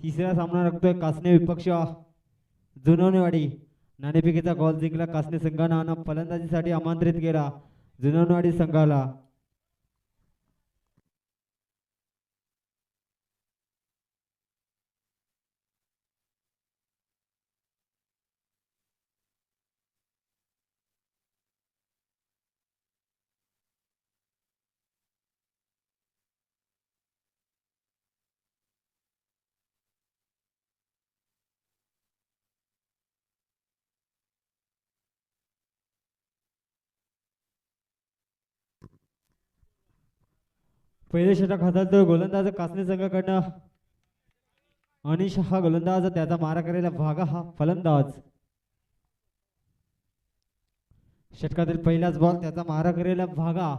तिसरा सामना रंगतोय कासने विपक्ष जुनवणेवाडी. नाणेफेकीचा गॉल जिंकला कासने संघानं फलंदाजीसाठी आमंत्रित केला जुनवणेवाडी संघाला. पहिले षटक हाताळतोय गोलंदाज कासने संघाकडनं अनिश हा गोलंदाज, त्याचा मारा करायला भागा हा फलंदाज. षटकातील पहिलाच बॉल त्याचा मारा करायला भागा.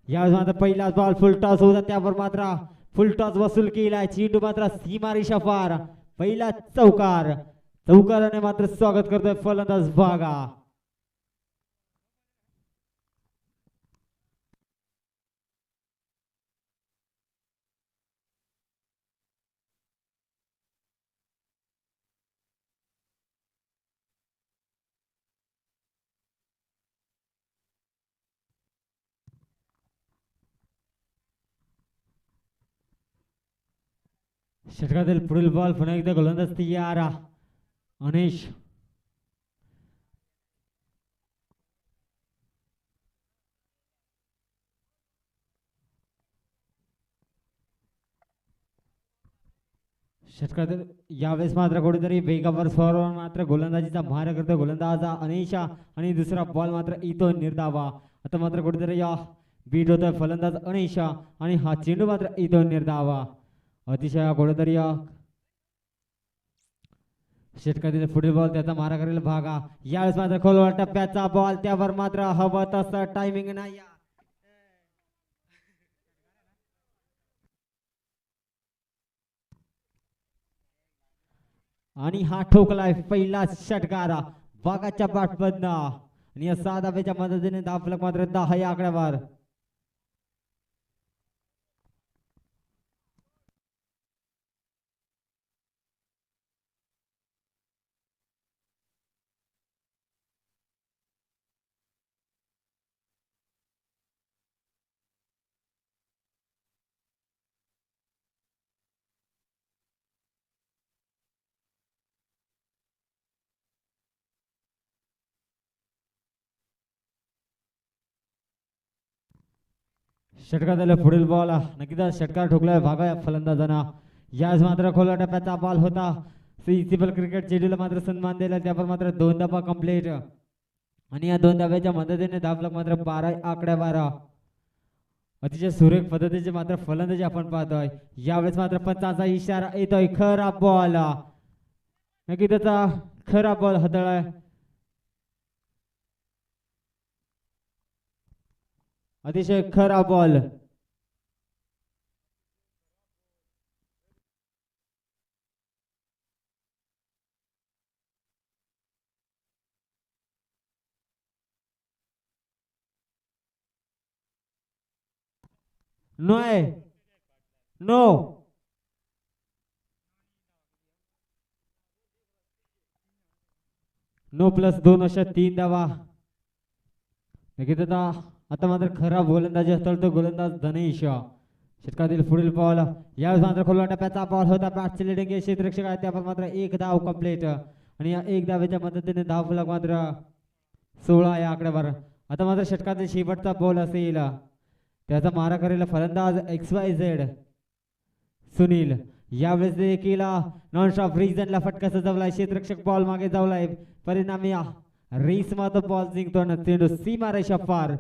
यावेळेस मात्र पहिलाच बॉल फुल टॉस होता, त्यावर मात्र फुल टॉस वसूल केलाय. चेंडू मात्र सीमारेषा पार. पहिला चौकार, चौकाराने मात्र स्वागत करतोय फलंदाज भागा. षटकातील पुढील बॉल पुन्हा एकदा गोलंदाज तयार अनिश. षटकातील यावेळेस मात्र कुठेतरी वेगावर स्वरावर मात्र गोलंदाजीचा मारा करतो गोलंदाज अनिशा आणि दुसरा बॉल मात्र इथो निर्धावा. आता मात्र कुठेतरी या बीट होतोय फलंदाज अनिशा आणि हा चेंडू मात्र इथो निर्धावा. अतिशय कुठेतरी षटकातील पुढील बॉल त्याचा मारा करायला भागा. यावेळेस मात्र खोलवर टप्प्याचा बॉल, त्यावर मात्र हवं तसं टायमिंग नाही. आणि हा ठोकलाय पहिला षटकार बागाच्या पाठमधनं आणि या 6 धाब्याच्या मदतीने धावफलक मात्र 10 या आकड्यावर. षटकात पुढील बॉल नक्कीच षटकार ठोकलाय भागा फलंदाजांना. याच मात्र खोला टप्प्याचा बॉल होता. सिंपल क्रिकेट चेंडूला मात्र सन्मान दिला, त्यावर मात्र 2 धाबा कंप्लीट आणि या 2 धाब्याच्या मदतीने धावफलक मात्र 12 आकड्यावर. अतिशय सुरेख पद्धतीचे मात्र फलंदाजी आपण पाहतोय. यावेळेस मात्र पंचाचा इशारा येतोय. खराब बॉल, नक्की त्याचा खराब बॉल हाताळाय. अतिशय खराब बॉल. नो आहे, नो. नो प्लस 2 अशा 3 धावा. नक्कीच आता मात्र खराब गोलंदाजी हाताळतो गोलंदाज धनेश. षटकातील पुढील बॉल यावेळेस मात्र खोलवा टप्प्याचा बॉल होता. बॅटचे लिडिंग क्षेत्ररक्षक आहे, त्यावर मात्र 1 धाव कंप्लीट आणि या 1 धावेच्या मदतीने धावफलक मात्र 16 या आकड्यावर. आता मात्र षटकातील शेवटचा बॉल असेल, त्याचा मारा करेल फलंदाज XYZ सुनील. यावेळेस देखील नॉन स्टॉप रिजनला फटका सजवलाय. क्षेत्ररक्षक बॉल मागे जावलाय, परिणामी रेस मध्ये बॉल जिंकतो ना चेंडू सीमारेषा पार.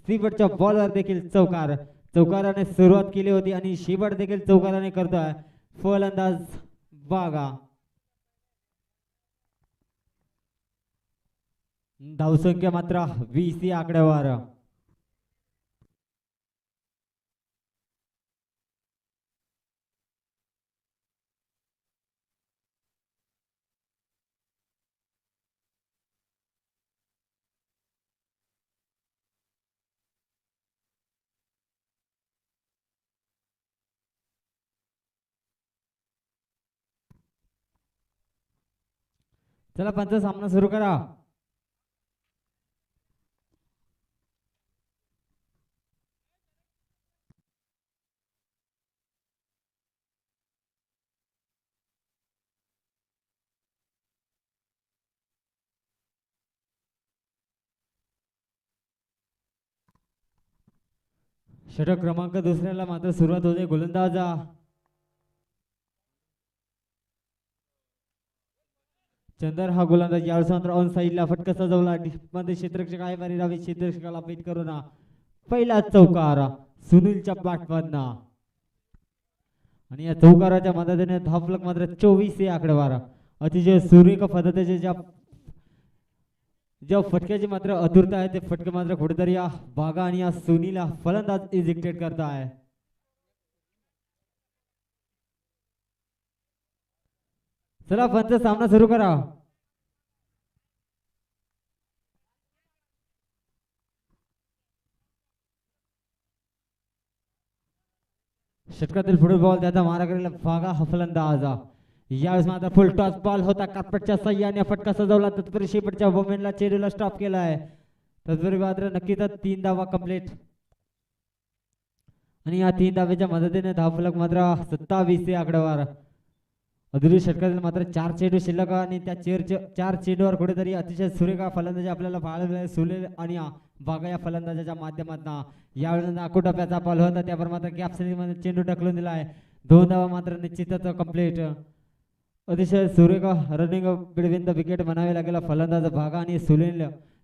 शेवटच्या बॉलवर देखील चौकार, चौकाराने सुरुवात केली होती आणि शेवट देखील चौकाराने करतोय फलंदाज बागा. धावसंख्या मात्र 20 या आकड्यावर. चला पंच सामना सुरू करा. षटक क्रमांक दुसऱ्याला मात्र सुरुवात होते. गोलंदाज चंदर हा गोलंदाज यावेळेस मात्र ऑन साईडला फटका सजवला. मध्ये क्षेत्ररक्षक आहे बारी रावी क्षेत्ररक्षकाला पेट करून पहिला चौकार सुनीलच्या पाठमधना आणि या चौकाराच्या मदतीने धावफलक मात्र 24 हे आकडेवार. अतिशय सुरेख पद्धतीचे ज्या फटक्याची मात्र अधूरता आहे ते फटके मात्र कुठेतरी या बागा आणि या सुनीला फलंदाज इजेक्टेड करताय. चला पंच सामना सुरू करा. षटकातील पुढील बॉल त्याचा मारा करेल बागा हा फलंदाज. यावेळेस मात्र फुल टॉस बॉल होता. कार्पेटच्या सह्याने फटका सजवला. तत्परी शेपटच्या वोमेनला चेडूला स्टॉप केलाय. तत्परी मात्र नक्कीच 3 धावा कंप्लीट आणि या 3 धावेच्या मदतीने धावफलक मात्र 27 हे आकडेवार. अधुरी षटकातील मात्र 4 चेंडू शिल्लक आणि त्या 4 चेंडूवर कुठेतरी अतिशय सुरेखा फलंदाजी आपल्याला पाहायला मिळाली. सुनील आणि बागा या फलंदाजाच्या माध्यमातून यावेळेस नाकू टप्प्याचा बॉल होता. त्यावर मात्र गॅप मध्ये चेंडू टाकलून दिलाय. 2 धावा मात्र निश्चितच कंप्लीट. अतिशय Surekha running between the wicket म्हणावे लागेल. फलंदाज बागा आणि सुनील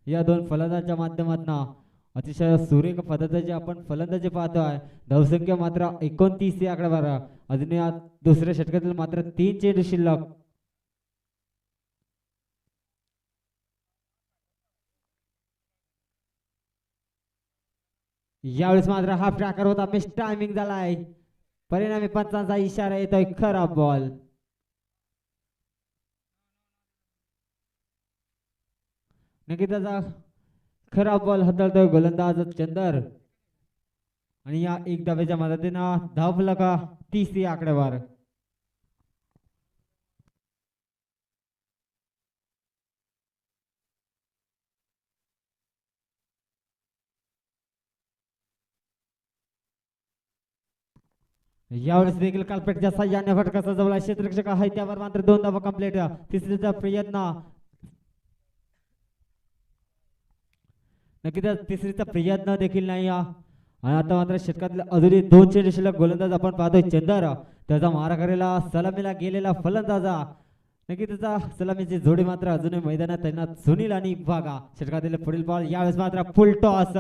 या 2 फलंदाजाच्या माध्यमातून अतिशय सुरेख पद्धतीचे आपण फलंदाजी पाहतोय. धावसंख्या मात्र 29 हे आकडेवार. अजून या दुसऱ्या षटकातील मात्र 3 चेंडू शिल्लक. यावेळेस मात्र हाफ ट्रॅकर होता. मिस टायमिंग झालाय. परिणामी पंचांचा इशारा येतोय खराब बॉल. नक्की त्याचा खराब बॉल हाताळतोय गोलंदाज चंदर आणि या 1 धावेच्या मदतीनं धावफलक 30 हे आकडेवार. यावेळेस देखील कालपेटच्या सहाय्याने फटका सजवला. क्षेत्ररक्षक आहे त्यावर मात्र 2 धावा कंप्लीट. तिसरीचा प्रयत्न नक्की त्या तिसरीचा प्रयत्न देखील नाही. आणि आता मात्र षटकातील अजूनही 2 चेंडू शिल्लक. गोलंदाज आपण पाहतोय चंदर. त्याचा मारा करेला सलामीला गेलेला फलंदाजा. नक्की त्याचा सलामीची जोडी मात्र अजूनही मैदानात तैनात सुनील आणि बागा. षटकातील पुढील बॉल यावेळेस मात्र फुल टॉस.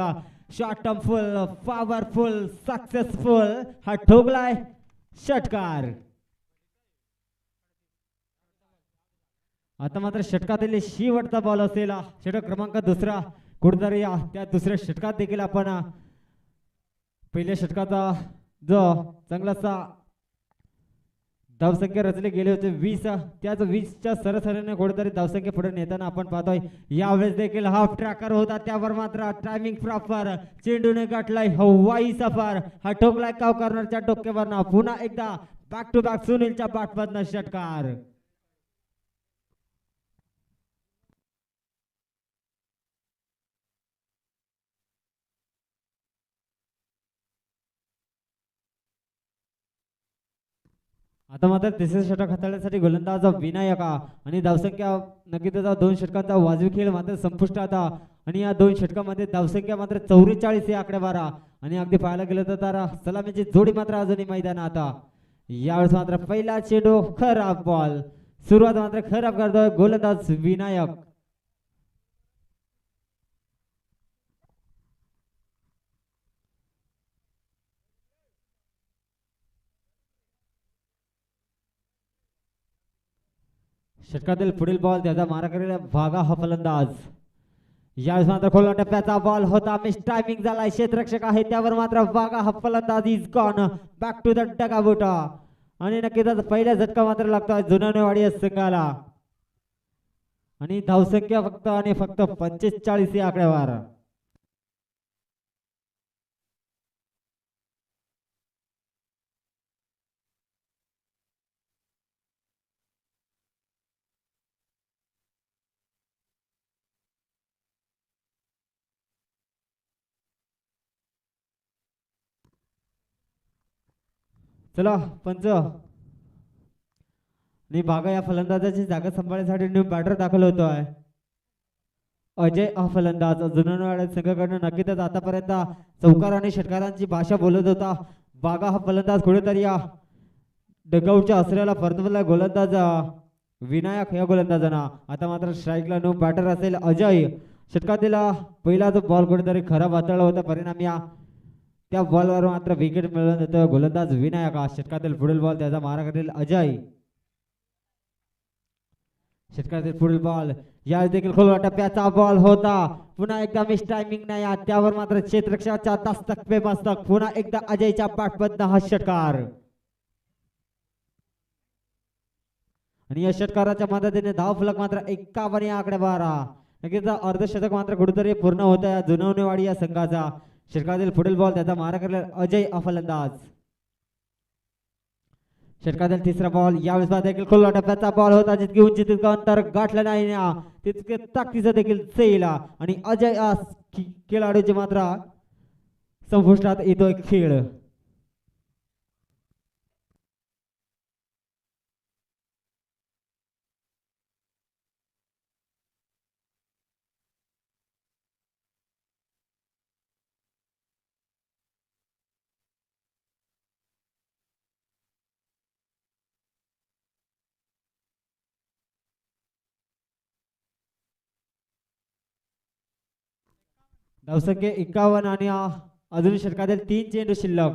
शॉर्ट टर्म फुल पॉवरफुल सक्सेसफुल हा ठोकलाय षटकार. आता मात्र षटकातील शेवटचा बॉल असेल. षटक क्रमांक दुसरा. कुठेतरी त्या दुसऱ्या षटकात देखील आपण पहिल्या षटकाचा जो चांगलासा धावसंख्या रचले गेले होते 20. त्याच 20च्या सरासरीने कुठेतरी धावसंख्या पुढे नेताना आपण पाहतोय. यावेळेस देखील हाफ ट्रॅकर होता. त्यावर मात्र टायमिंग प्रॉपर. चेंडूने गाठलाय हवाई सफर. हा ठोकलाय काव कॉर्नरच्या डोक्यावरनं. पुन्हा एकदा बॅक टू बॅक सुनीलच्या बॅटमधनं षटकार. आता मात्र तिसरे षटक हाताळण्यासाठी गोलंदाज विनायका आणि धावसंख्या नक्की त्याचा 2 षटकांचा वाजवी खेळ मात्र संपुष्टात. आणि या 2 षटकांमध्ये धावसंख्या मात्र 44 हे आकडेवार. आणि अगदी पाहायला गेलं तर सलामीची जोडी मात्र अजूनही मैदानात. यावेळेस मात्र पहिला चेंडू खराब बॉल. सुरुवात मात्र खराब करतोय गोलंदाज विनायक. षटकातील पुढील बॉल त्याचा मारा करेल बागा हा फलंदाज. यावेळेस मात्र खोला टप्प्याचा बॉल होता. मिस टायमिंग झालाय. क्षेत्ररक्षक आहे त्यावर मात्र बागा हा फलंदाज is gone back to the dugout. आणि नक्कीच पहिला झटका मात्र लागतोय जुनानेवाडी संघाला. आणि धावसंख्या फक्त आणि फक्त 45 हे आकडेवार. चला पंच आणि बागा या फलंदाजाची जागा सांभाळण्यासाठी न्यू बॅटर दाखल होतो आहे. अजय हा फलंदाज जुनवाड संघाकडून नक्कीच आतापर्यंत चौकार आणि षटकारांची भाषा बोलत होता. बागा हा फलंदाज कुठेतरी या डगआउटच्या आसऱ्याला परतवला. गोलंदाज विनायक या गोलंदाजांना आता मात्र स्ट्राईकला नो बॅटर असेल अजय. षटकातील पहिला जो बॉल कुठेतरी खराब हाताळला होता. परिणाम या त्या बॉलवर मात्र विकेट मिळवून देतो गोलंदाज विनायक. षटकातील पुढील बॉल त्याचा मारा करेल अजय. षटकातील पुढील बॉल या देखील खोलवा टप्प्याचा बॉल होता. पुन्हा एकदा मिस टायमिंग नाही त्यावर मात्र क्षेत्ररक्षकाचा दस्तक पे मस्तक. पुन्हा एकदा अजयच्या पाठपद्ध हा षटकार आणि या षटकाराच्या मदतीने धाव फलक मात्र 51 या आकडेवार. नक्कीच अर्धशतक मात्र कुठेतरी पूर्ण होत आहे जुनवणेवाडी या संघाचा. षटकातील पुढील बॉल त्याचा मारा करेल अजय फलंदाज. षटकातील तिसरा बॉल यावेळेस देखील खुला टप्प्याचा बॉल होता. जितकी उंची तितकं अंतर गाठलं नाही तितके ताकदीचं देखील सैल आणि अजय खेळाडूचे मात्र संपुष्टात येतोय खेळ. धावसंख्या 51 आणि अजून षटकातील 3 चेंडू शिल्लक.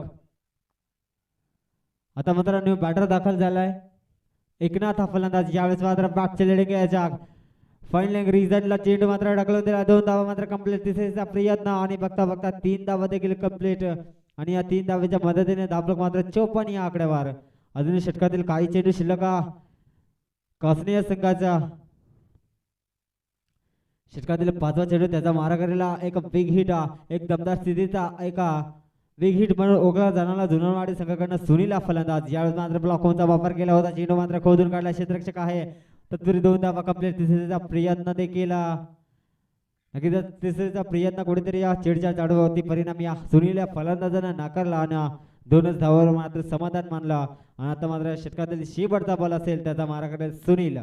आता मात्र न्यू बॅटर दाखल झालाय एकनाथ हा फलंदाज. यावेळेस मात्र बॅटचे लेडे घ्यायचा फाईन रिझनला चेंडू मात्र ढकलून दिला. 2 धावा मात्र कंप्लीट. तिसरीचा प्रयत्न आणि बघता बघता 3 धावा देखील कंप्लीट आणि या 3 धावेच्या मदतीने धावफलक मात्र 54 या आकड्यावर. अजून षटकातील काही चेंडू शिल्लक कासने या संघाचा. षटकातील 5वा चेंडू त्याचा मारा करेला एक बिग हिट एक दमदार स्थितीचा एका बिग हिट म्हणून ओळखला जाणारा जुनवाडी संघाकडून सुनील फलंदाज. यावेळेस मात्र ब्लॉकचा वापर केला होता. चेंडू मात्र खोदून काढला. क्षेत्ररक्षक आहे तत्पूर्वी 2 धावा कंप्लीट. तिसरीचा प्रयत्न देखील नक्कीच तिसरीचा प्रयत्न कुठेतरी या चेडच्या जाडूवरती परिणाम या सुनील फलंदाजांना नाकारला आणि 2च धावावर मात्र समाधान मानला. आणि आता मात्र षटकातील शेवटचा बॉल असेल त्याचा मारा करेल सुनील.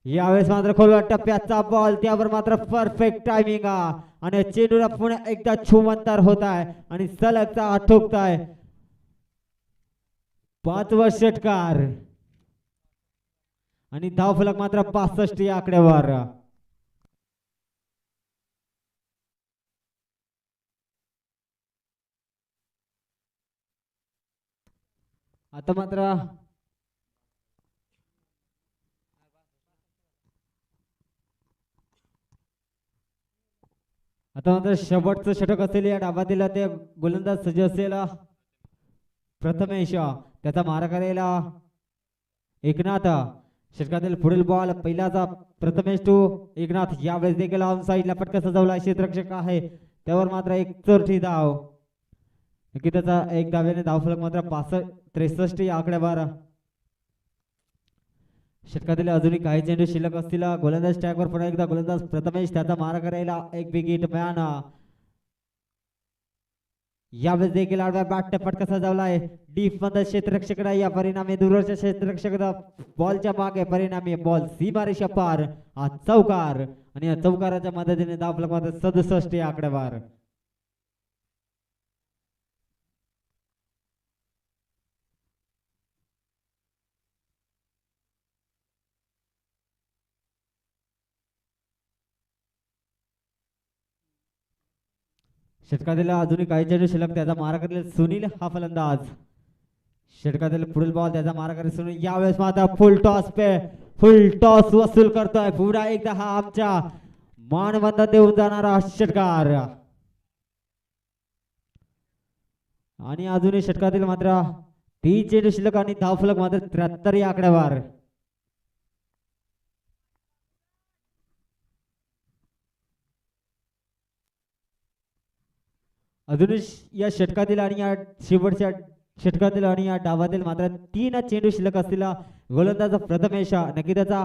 यावेळेस मात्र खोलवा टप्प्याचा बॉल त्यावर मात्र परफेक्ट टायमिंग आणि चेंडूला पुन्हा एकदा छुमंतर होत आहे आणि सलगचा आठोकताय 5वा षटकार आणि धाव फलक मात्र 65 या आकड्यावर. आता मात्र शेवटचं षटक असेल या डाबातील ते गोलंदाज सज्ज असेल प्रथमेश. त्याचा मारा करायला एकनाथ. षटकातील पुढील बॉल पहिल्याचा प्रथमेश टू एकनाथ. यावेळेस देखील ऑन साईडला पटका सजवला. क्षेत्ररक्षक आहे त्यावर मात्र एक चौथी धाव. नक्की त्याचा एक धावेने धावफलक मात्र 63 या आकड्यावर. षटकातील अजूनही काही चेंडू शिल्लक असतील. गोलंदाज स्टॅकवर पुन्हा एकदा गोलंदाज प्रथमेश. त्याचा मारा करायला एक विकेट मॅन. यावेळेस देखील आडव्या बॅट फटका सजवलाय डीप मध्ये क्षेत्ररक्षक या परिणामी दूरच्या क्षेत्ररक्षक बॉलच्या मागे परिणामी बॉल सीमारेषा पार. हा चौकार आणि या चौकाराच्या मदतीने धावफलक मात्र 67 या आकड्यावर. षटकातील अजूनही काही चेंडू शिल्लक. त्याचा मारा करेल सुनील हा फलंदाज. षटकातील पुढील बॉल त्याचा मारा करेल सुनील. यावेळेस मात्र फुल टॉस वसूल करतोय पुन्हा एकदा हा आमच्या मानवंदन देऊन जाणारा षटकार. आणि अजूनही षटकातील मात्र 3 चेंडू शिल्लक आणि धावफलक मात्र 73 या आकड्यावर. अजूनही या षटकातील आणि या शेवटच्या षटकातील आणि या डावातील मात्र 3 चेंडू शिल्लक असतील. गोलंदाज प्रथमेश. नक्की त्याचा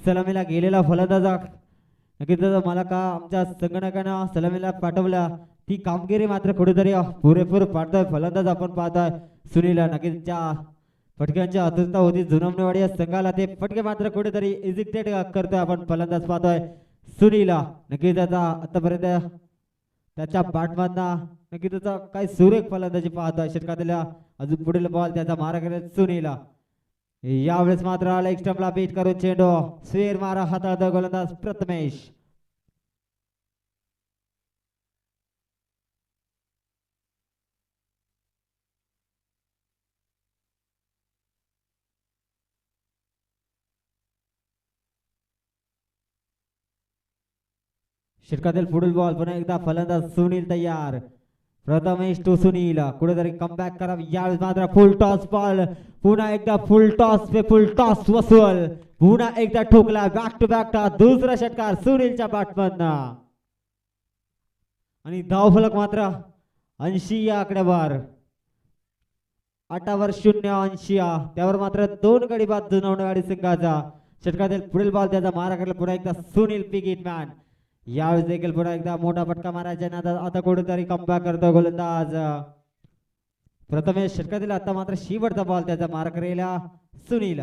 सलामीला गेलेला फलंदाज नक्की त्याचा मला का आमच्या संगणकानं सलामीला पाठवला ती कामगिरी मात्र कुठेतरी पुरेपूर पाडतोय फलंदाज आपण पाहतोय. सुनील नक्कीच्या फटक्यांची आतुरता होती जुनमनेवाडी या संघाला ते फटके मात्र कुठेतरी इजिक्टेड करतोय आपण फलंदाज पाहतोय सुनीला नक्की त्याचा आतापर्यंत त्याच्या बॅटमधना नक्की त्याचा काही सुरेख फलंदाजी पाहतोय षटकातील अजून पुढील बॉल त्याचा मारा करेल सुनीला यावेळेस मात्र लेग स्टंपला बीट करून चेंडू स्वीर मारा हाताळतो गोलंदाज प्रथमेश षटकातील पुढील बॉल पुन्हा एकदा फलंदाज सुनील तयार प्रथमेश टू सुनील कुठेतरी कमबॅक करा यावेळेस मात्र फुल टॉस बॉल पुन्हा एकदा फुल टॉस पे फुल टॉस वसूल पुन्हा एकदा ठोकला बॅक टू बॅक दुसरा षटकार सुनीलच्या बॅटमधनं आणि धावफलक मात्र 80 या आकड्यावर 8 0 80 त्यावर मात्र 2 गडी बाद जुनवणेवाडी संघाचा षटकातील पुढील बॉल त्याचा मारा करला पुन्हा एकदा सुनील पिक हिटमॅन यावेळेस देखील पुन्हा एकदा मोठा फटका मारायचा नादात आता कुठेतरी कमबॅक करतो गोलंदाज प्रथमेश षटकातील आता मात्र शेवटचा बॉल त्याचा मारा करेला सुनील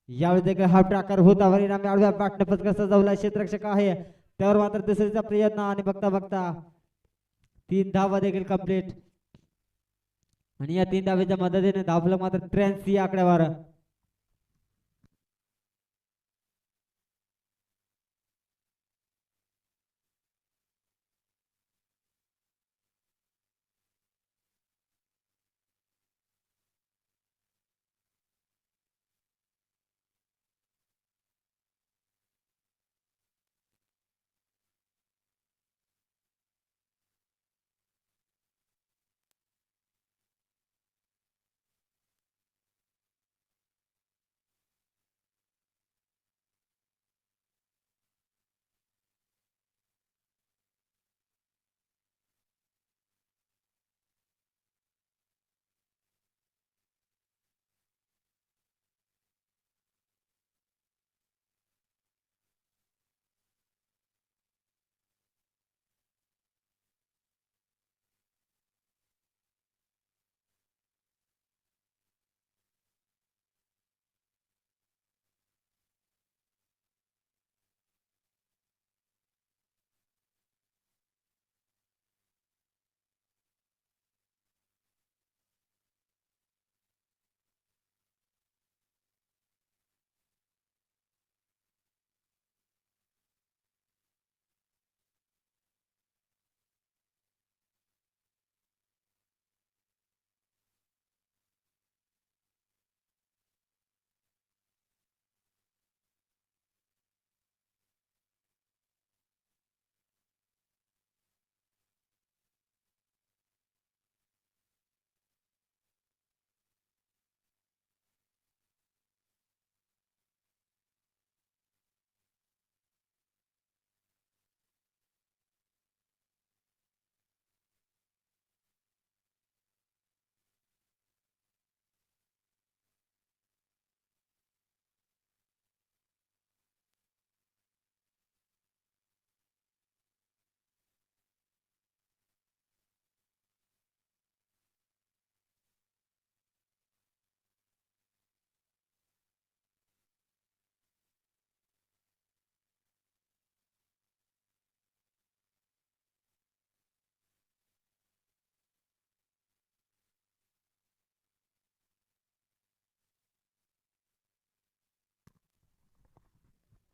यावेळेस देखील हाफ ट्रॅकर होता परिणामी आडव्या बॅटने फटका सजवला क्षेत्ररक्षक आहे त्यावर मात्र दुसरीचा प्रयत्न आणि बघता बघता 3 धावा देखील कंप्लीट आणि या 3 धावेच्या मदतीने धावफलक मात्र 83 या आकड्यावर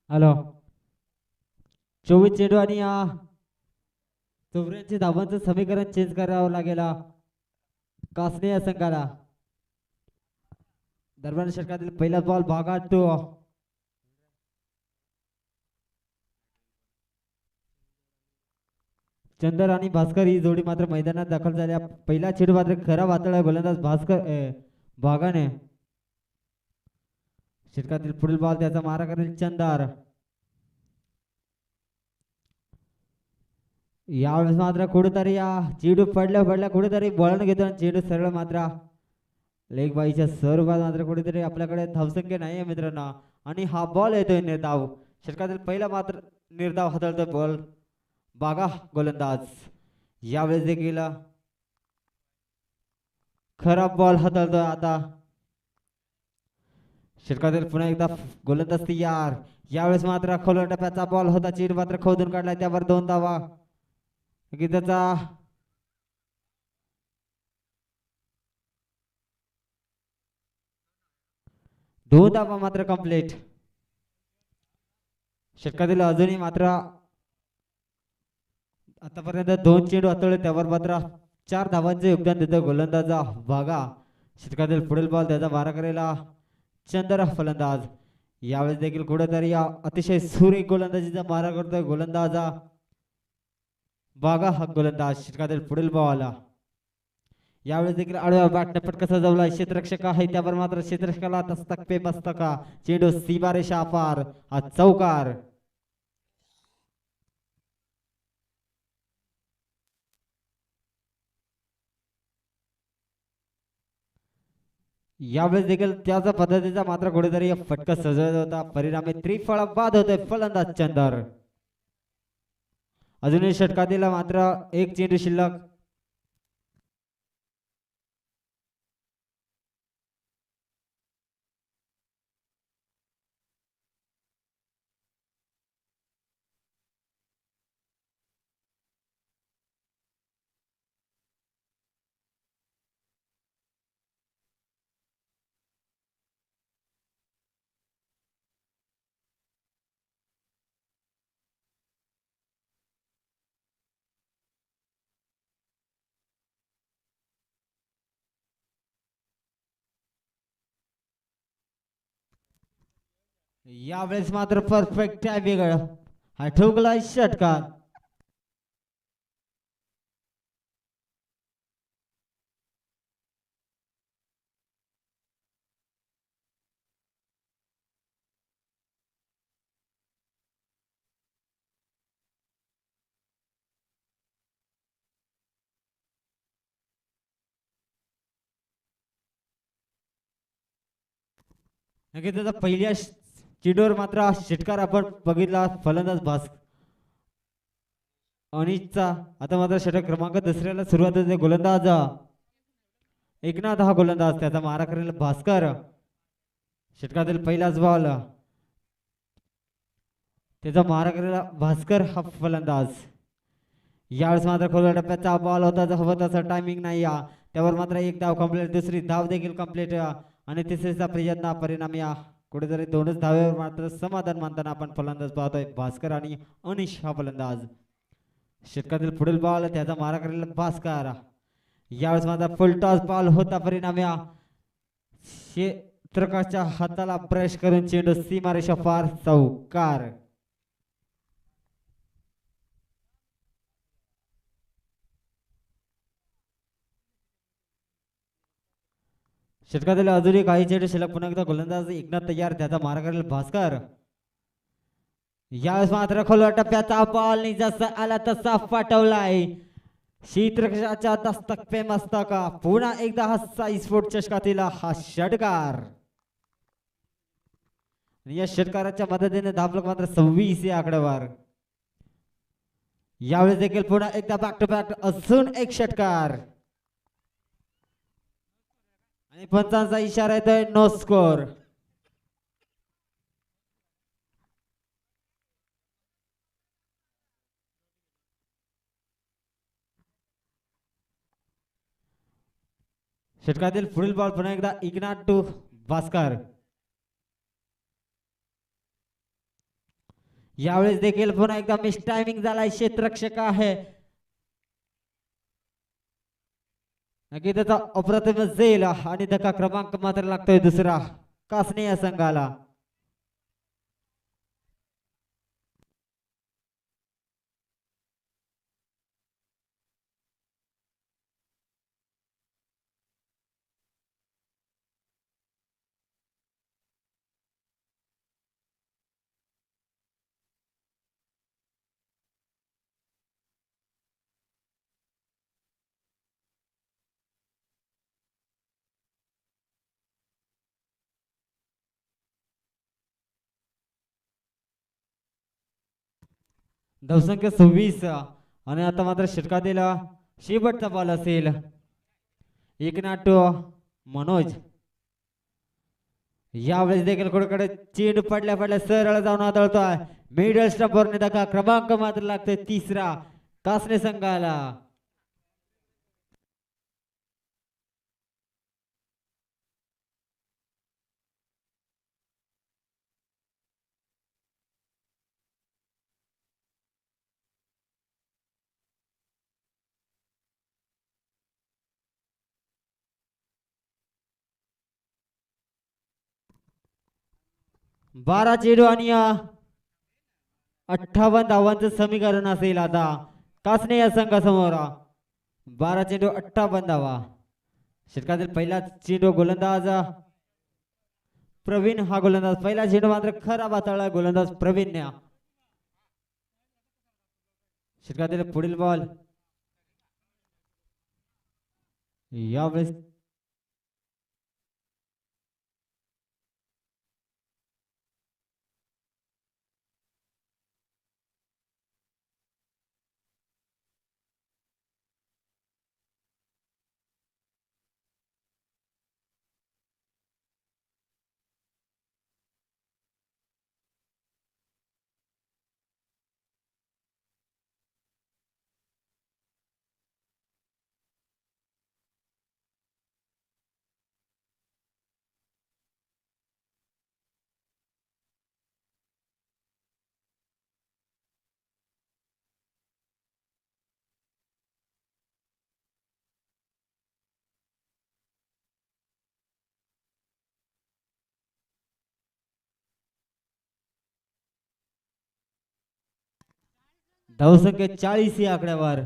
हॅलो 24 चेंडू आणि 84 धावांचं समीकरण चेंज करावं लागेल कासने या संघाला दरम्यान षटकातील पहिला बॉल भागात तो चंदर आणि भास्कर ही जोडी मात्र मैदानात दाखल झाल्या पहिला चेंडू मात्र खरा वातळा गोलंदाज भास्कर भागाने षटकातील पुढील बॉल त्याचा मारा करेल चंदार यावेळेस मात्र कुठेतरी चेंडू पडल्या कुठेतरी बॉलने घेतो आणि चेंडू सरळ मात्र लेग बाईच्या स्वरूपात मात्र कुठेतरी आपल्याकडे धावसंख्या नाही आहे मित्रांनो आणि हा बॉल येतोय निर्धाव षटकातील पहिला मात्र निर्धाव हाताळतो बॉल बागा गोलंदाज यावेळेस देखील खराब बॉल हाताळतोय आता षटकातील पुन्हा एकदा गोलंदाज तयार. यावेळेस मात्र खोलवर टप्प्याचा बॉल होता, चेंडू मात्र खोदून काढलाय, त्यावर 2 धावा. त्याचा 2 धावा मात्र कंप्लीट. षटकातील अजूनही मात्र आतापर्यंत 2 चेंडू हाताळले, त्यावर मात्र 4 धावांचे योगदान देतो गोलंदाज वाघा. षटकातील पुढील बॉल त्याचा मारा करेला चंद्र फलंदाज. यावेळेस देखील कुठेतरी अतिशय सुरेख गोलंदाजीचा मारा करतोय गोलंदाज वाघा हा गोलंदाज. षटकातील पुढील बॉल यावेळेस देखील आडव्या बॅटने पटका सजवलाय, क्षेत्ररक्षक आहे, त्यावर मात्र क्षेत्ररक्षकाला दस्तक पे मस्तका, चेंडू सीमारेषा पार, हा चौकार. यावेळेस देखील त्याचा पद्धतीचा मात्र कुठेतरी फटका सजवत होता, परिणामी त्रिफळ बाद होतोय फलंदाज चंदर. अजूनही षटकातील मात्र एक चेंडू शिल्लक. यावेळेस मात्र परफेक्ट आहे वेगळं, हा ठोकलाय षटकार. नक्की त्याचा पहिल्या चेंडूवर मात्र षटकार आपण बघितला फलंदाज भास अनिशचा. आता मात्र षटक क्रमांक दुसऱ्याला सुरुवात होते, गोलंदाज एकनाथ हा गोलंदाज, त्याचा मारा करेल भास्कर. षटकातील पहिलाच बॉल त्याचा मारा करेला भास्कर हा फलंदाज. यावेळेस मात्र खोलवर टप्प्याचा बॉल होता, हवं तसा टायमिंग नाही, त्यावर मात्र एक धाव कंप्लीट, दुसरी धाव देखील कंप्लीट आणि तिसरीचा प्रयत्न, परिणामी कुठेतरी 2च धावेवर मात्र समाधान मानताना आपण फलंदाज पाहतोय भास्कर आणि अनिश हा फलंदाज. षटकातील पुढील बॉल त्याचा मारा करेल भास्कर. यावेळेस मात्र फुलटॉस बॉल होता, परिणामी क्षेत्ररक्षकाच्या हाताला ब्रश करून चेंडू सीमारेषा पार, चौकार. षटकातील अजूनही काही चेंडू शिल्लक, पुन्हा एकदा गोलंदाज एकनाथ तयार, त्याचा मारा करेल भास्कर. यावेळेस मात्र खोलवर टप्प्याचा बॉल जसा आला तसा पाठवलाय, क्षेत्ररक्षकाच्या दस्तक पे मस्तका, पुन्हा एकदा हा साईस्फोट चषकातील हा षटकार. या षटकाराच्या मदतीने धावलक मात्र 26 या आकड्यावर. यावेळेस देखील पुन्हा एकदा बॅक टू बॅक अजून एक षटकार आणि पंचांचा इशारा येतोय नो स्कोर. षटकातील पुढील बॉल पुन्हा एकदा एकनाथ टू भास्कर. यावेळेस देखील पुन्हा एकदा मिस टायमिंग झालाय, क्षेत्ररक्षक आहे, नक्की त्याचा अप्रतिम झेल आणि धक्का क्रमांक मात्र लागतोय दुसरा कासने या संघाला. धावसंख्या 26 आणि आता मात्र षटकातील शेवटचा बॉल असेल. एकनाथ मनोज यावेळेस देखील कुठेकडे चेंडू पडल्या पडल्या सरळ जाऊन आदळतोय मिडल स्टंपवर धक्का क्रमांक मात्र लागतोय तिसरा कासने संघाला. 12 चेंडू आणि 58 धावांचं समीकरण असेल आता कासने या संघासमोर. 12 चेंडू 58 धावा. षटकातील पहिला चेंडू गोलंदाज प्रवीण हा गोलंदाज. पहिला चेंडू मात्र खराब हाताळला गोलंदाज प्रवीण. षटकातील पुढील बॉल यावेळेस धावसंख्या 40 या आकड्यावर.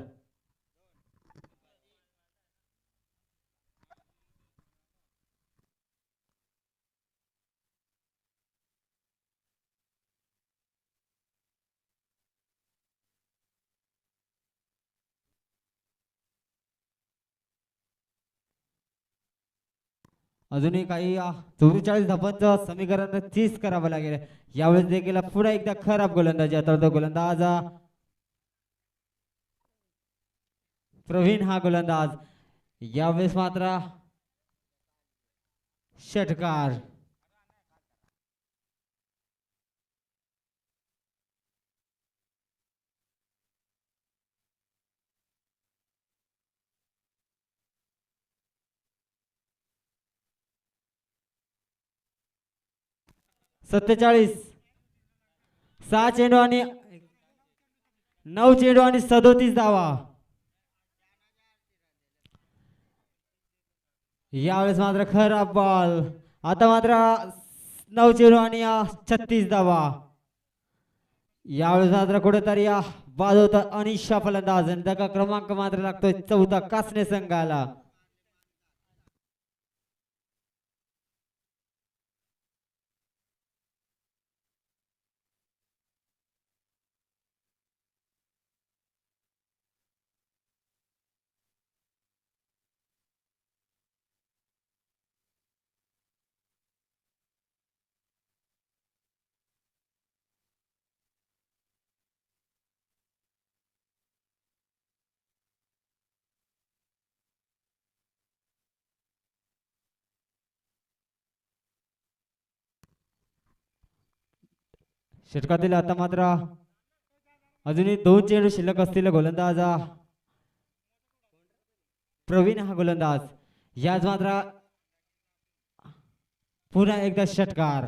अजूनही काही 44 धावांचं समीकरण 30 करावं लागेल. यावेळेस देखील पुन्हा एकदा खराब गोलंदाजी हाताळतो गोलंदाज प्रवीण हा गोलंदाज. यावेळेस मात्र षटकार. सत्तेचाळीस 6 चेंडू आणि 9 चेंडू आणि 37 धावा. यावेळेस मात्र खराब बॉल. आता मात्र 9 चेंडू आणि 36 धावा. यावेळेस मात्र कुठेतरी बाद होता अनिशा फलंदाज. धक्का क्रमांक मात्र लागतोय 4था कासने संघाला. षटकातील आता मात्र अजूनही 2 चेंडू शिल्लक असतील. गोलंदाज प्रवीण हा गोलंदाज. याच मात्र पुन्हा एकदा षटकार.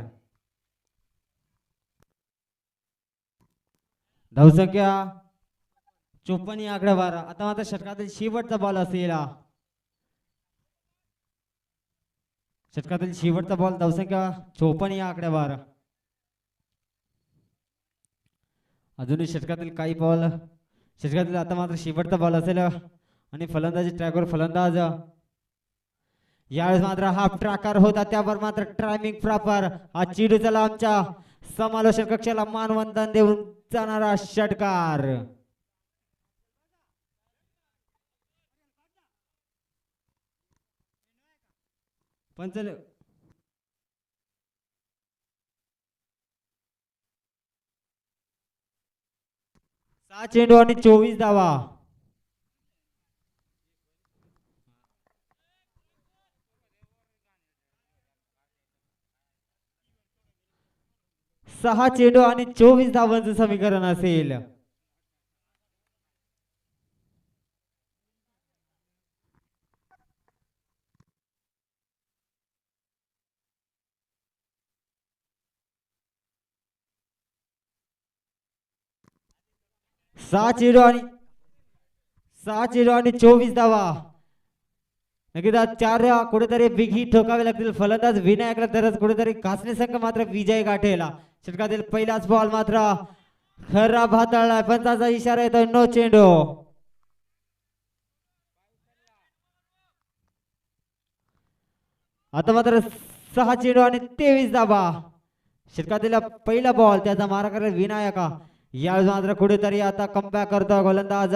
धावसंख्या 54 या आकड्यावर. आता मात्र षटकातील शेवटचा बॉल असेल. षटकातील शेवटचा बॉल धावसंख्या 54 या आकड्यावर. अजूनही षटकातील काही बॉल. षटकातील आता मात्र शेवटचा बॉल असेल आणि फलंदाजी ट्रॅकवर फलंदाज. यावेळेस मात्र हाफ ट्रॅकर होता त्यावर मात्र टायमिंग प्रॉपर. हा चेंडू चला आमच्या समालोचन कक्षाला मानवंदन देऊन जाणारा षटकार. पंचल 6 चेंडू आणि 24 धावा. 6 चेंडू आणि 24 धावांचं समीकरण असेल. सहा चेंडू आणि 24 धावा. नक्कीच चार कुठेतरी बिगी ठोकावे लागतील फलंदाज विनायकला, तरच कुठेतरी कासने संघ मात्र विजय गाठेल. षटकातील पहिलाच बॉल मात्र खराब हाताळला. पंचाचा इशारा येतोय नो चेंडू. आता मात्र 6 चेंडू आणि 23 धावा. षटकातील पहिला बॉल त्याचा मारा करेल विनायका. यावेळेस मात्र कुठेतरी आता कमबॅक करतो गोलंदाज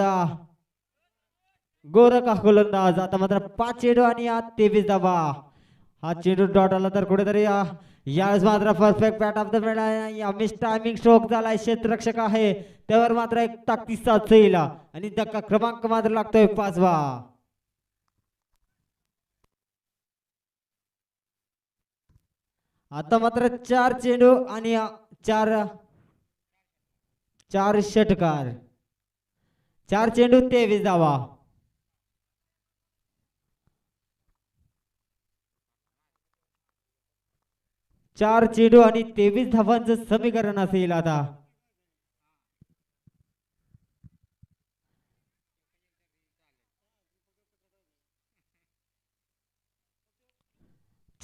गोरखा गोलंदाज. आता मात्र 5 चेंडू आणि 23 धावा. हा चेंडू डॉट आला तर कुठेतरी यावेळेस मात्र perfect bat of the miss timing stroke झालाय. क्षेत्ररक्षक आहे त्यावर मात्र एक ताकदीचा चैल आणि धक्का क्रमांक मात्र लागतोय 5वा. आता मात्र 4 चेंडू आणि 4 षटकार. 4 चेंडू 23 धावा. 4 चेंडू आणि 23 धावांचं समीकरण असेल. आता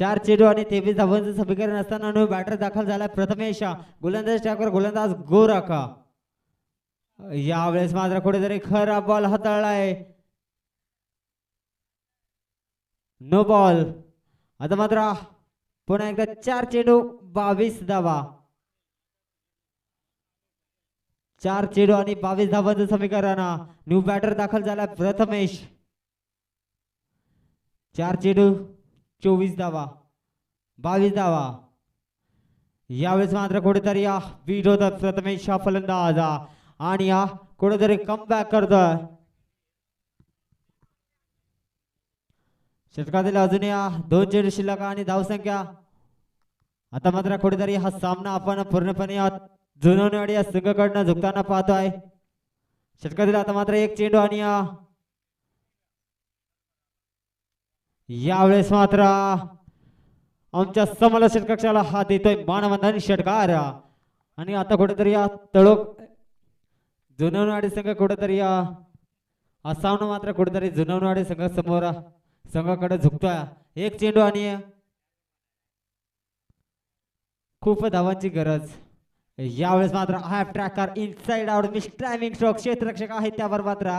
4 चेंडू आणि 23 धावांचं समीकरण असताना बॅटर दाखल झाला प्रथमेश. गोलंदाज ठाकर गोलंदाज गोरखा. यावेळेस मात्र कुठेतरी खराब बॉल हाताळलाय. No ball. आता मात्र पुन्हा एकदा 4 चेंडू 22 धावा. 4 चेंडू आणि 22 धावांचं समीकरण. न्यू बॅटर दाखल झाला प्रथमेश. 4 चेंडू 24 धावा 22 धावा. यावेळेस मात्र कुठेतरी बीट होतात प्रथमेश फलंदाज आणि कुठेतरी कमबॅक करतोय. षटकातील अजून 2 चेंडू शिल्लक आणि धावसंख्या. आता मात्र कुठेतरी हा सामना आपण पूर्णपणे जुनवणेवाडी या संघाकडनं झुकताना पाहतोय. षटकातील आता मात्र 1 चेंडू आणि यावेळेस मात्र आमच्या समालोचक कक्षाला हात देतोय मानवंदन षटकार. आणि आता कुठेतरी तळोक जुनवणेवाडी संघ कुठेतरी हा सामना मात्र कुठेतरी जुनवणेवाडी संघ समोर संघाकडे झुकतोय. 1 चेंडू आणि खूप धावांची गरज. यावेळेस मात्र हा tracker inside out mistiming stroke. क्षेत्ररक्षक आहे त्यावर मात्र